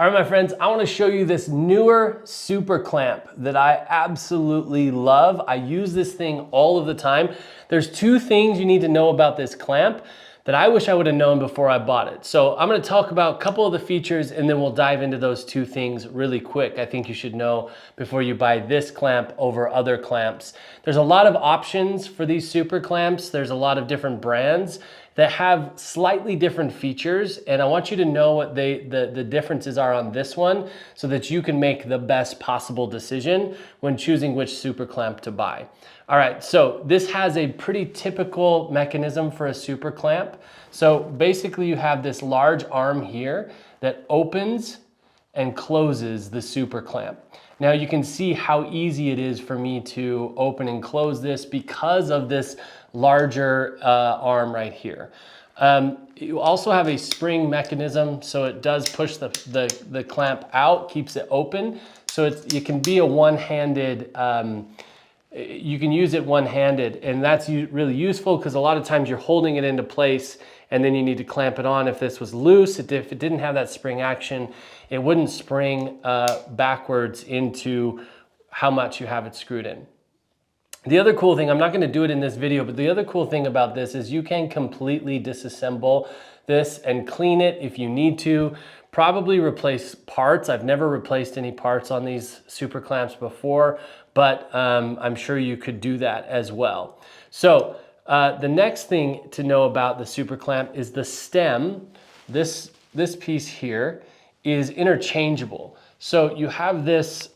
All right, my friends, I want to show you this NEEWER Super Clamp that I absolutely love. I use this thing all of the time. There's two things you need to know about this clamp that I wish I would have known before I bought it. So I'm going to talk about a couple of the features and then we'll dive into those two things really quick. I think you should know before you buy this clamp over other clamps. There's a lot of options for these super clamps. There's a lot of different brands that have slightly different features, and I want you to know what the differences are on this one so that you can make the best possible decision when choosing which super clamp to buy. All right, so this has a pretty typical mechanism for a super clamp. So basically you have this large arm here that opens and closes the super clamp. Now you can see how easy it is for me to open and close this because of this larger arm right here. You also have a spring mechanism, so it does push the clamp out, keeps it open. So it can be a one-handed, you can use it one-handed, and that's really useful because a lot of times you're holding it into place and then you need to clamp it on. If this was loose, if it didn't have that spring action, it wouldn't spring backwards into how much you have it screwed in. The other cool thing, I'm not going to do it in this video, but the other cool thing about this is you can completely disassemble this and clean it if you need to. Probably replace parts. I've never replaced any parts on these super clamps before, but I'm sure you could do that as well. So the next thing to know about the super clamp is the stem. This piece here is interchangeable. So you have this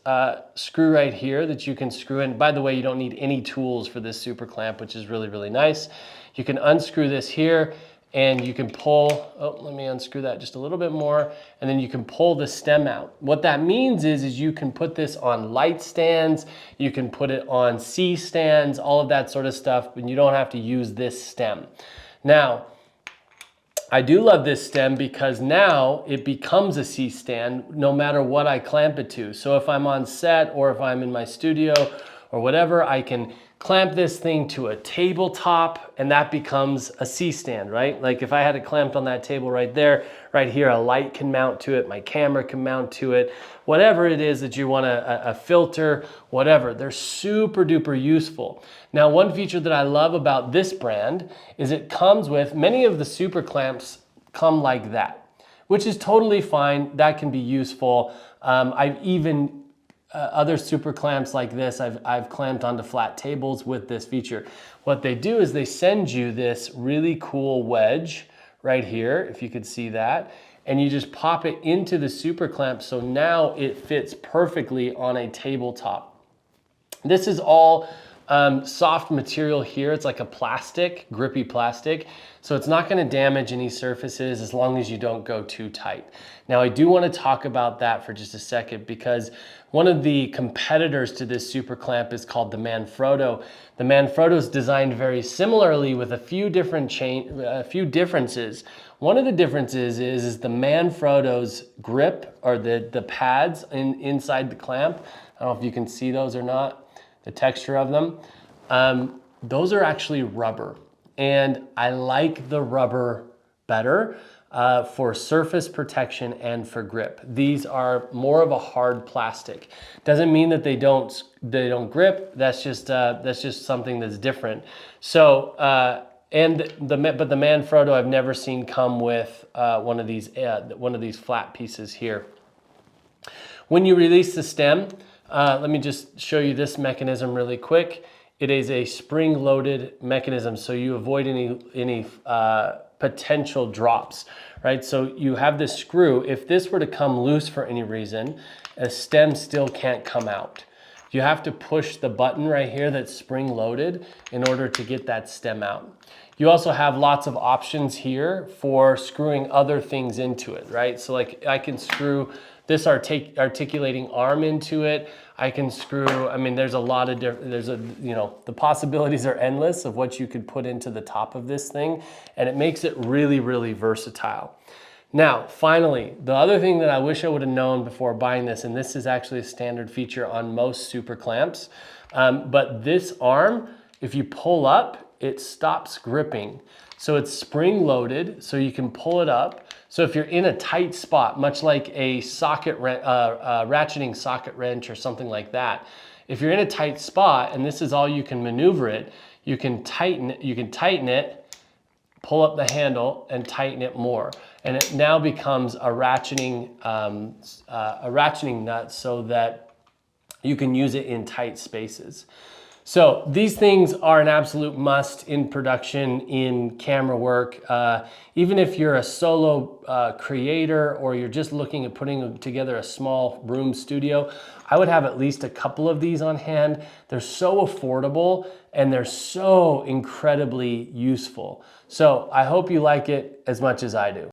screw right here that you can screw in. By the way, you don't need any tools for this super clamp, which is really, really nice. You can unscrew this here and you can pull, oh, let me unscrew that just a little bit more, and then you can pull the stem out. What that means is you can put this on light stands, you can put it on C stands, all of that sort of stuff, and you don't have to use this stem. Now, I do love this stem because now it becomes a C stand no matter what I clamp it to. So if I'm on set or if I'm in my studio or whatever, I can clamp this thing to a tabletop and that becomes a C stand, right? Like if I had it clamped on that table right there, right here, a light can mount to it, my camera can mount to it, whatever it is that you want, a filter, whatever, they're super duper useful. Now, one feature that I love about this brand is it comes with, many of the super clamps come like that, which is totally fine. That can be useful. I've even, other super clamps like this, I've clamped onto flat tables with this feature. What they do is they send you this really cool wedge right here, if you could see that, and you just pop it into the super clamp, so now it fits perfectly on a tabletop. This is all soft material here. It's like a plastic, grippy plastic, so it's not going to damage any surfaces as long as you don't go too tight. Now, I do want to talk about that for just a second because one of the competitors to this super clamp is called the Manfrotto. The Manfrotto is designed very similarly with a few differences. One of the differences is the Manfrotto's grip, or the pads inside the clamp. I don't know if you can see those or not. The texture of them, those are actually rubber, and I like the rubber better for surface protection and for grip. These are more of a hard plastic. Doesn't mean that they don't grip. That's just something that's different. So but the Manfrotto I've never seen come with one of these flat pieces here. When you release the stem, let me just show you this mechanism really quick. It is a spring-loaded mechanism, so you avoid any potential drops, right? So you have this screw. If this were to come loose for any reason, a stem still can't come out. You have to push the button right here that's spring-loaded in order to get that stem out. You also have lots of options here for screwing other things into it, right? So like I can screw this articulating arm into it. I can screw, I mean, there's a lot of different, the possibilities are endless of what you could put into the top of this thing, and it makes it really, really versatile. Now, finally, the other thing that I wish I would have known before buying this, and this is actually a standard feature on most super clamps, but this arm, if you pull up, it stops gripping. So it's spring loaded, so you can pull it up. So if you're in a tight spot, much like a ratcheting socket wrench or something like that, if you're in a tight spot and this is all you can maneuver it, you can tighten it, pull up the handle and tighten it more. And it now becomes a ratcheting nut so that you can use it in tight spaces. So these things are an absolute must in production, in camera work. Even if you're a solo creator or you're just looking at putting together a small room studio, I would have at least a couple of these on hand. They're so affordable and they're so incredibly useful. So I hope you like it as much as I do.